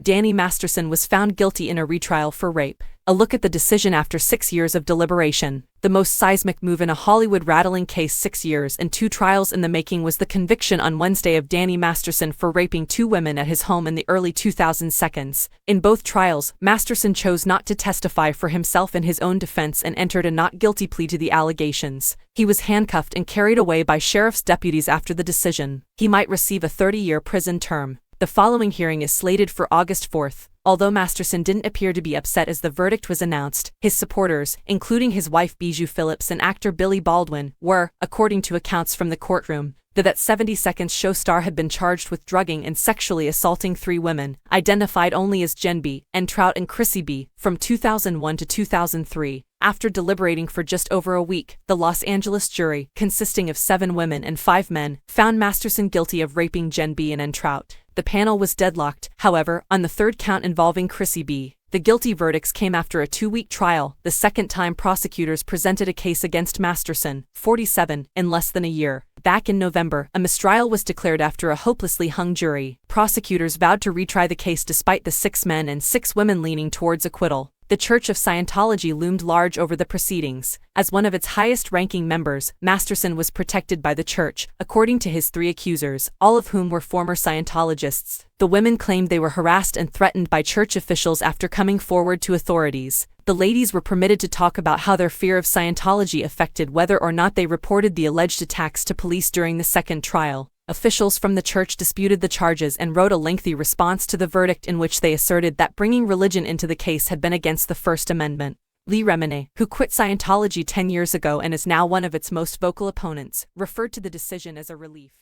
Danny Masterson was found guilty in a retrial for rape. A look at the decision after 6 years of deliberation. The most seismic move in a Hollywood-rattling case, 6 years and 2 trials in the making, was the conviction on Wednesday of Danny Masterson for raping 2 women at his home in the early 2000s. In both trials, Masterson chose not to testify for himself in his own defense and entered a not guilty plea to the allegations. He was handcuffed and carried away by sheriff's deputies after the decision. He might receive a 30-year prison term. The following hearing is slated for August 4th. Although Masterson didn't appear to be upset as the verdict was announced, his supporters, including his wife Bijou Phillips and actor Billy Baldwin, were, according to accounts from the courtroom, that 70 Seconds show star had been charged with drugging and sexually assaulting 3 women, identified only as Jen B. and Trout and Chrissy B., from 2001 to 2003. After deliberating for just over a week, the Los Angeles jury, consisting of 7 women and 5 men, found Masterson guilty of raping Jen B. and Trout. The panel was deadlocked, however, on the 3rd count involving Chrissy B. The guilty verdicts came after a 2-week trial, the second time prosecutors presented a case against Masterson, 47, in less than a year. Back in November, a mistrial was declared after a hopelessly hung jury. Prosecutors vowed to retry the case despite the 6 men and 6 women leaning towards acquittal. The Church of Scientology loomed large over the proceedings. As one of its highest-ranking members, Masterson was protected by the church, according to his 3 accusers, all of whom were former Scientologists. The women claimed they were harassed and threatened by church officials after coming forward to authorities. The ladies were permitted to talk about how their fear of Scientology affected whether or not they reported the alleged attacks to police during the second trial. Officials from the church disputed the charges and wrote a lengthy response to the verdict in which they asserted that bringing religion into the case had been against the First Amendment. Lee Remine, who quit Scientology 10 years ago and is now one of its most vocal opponents, referred to the decision as a relief.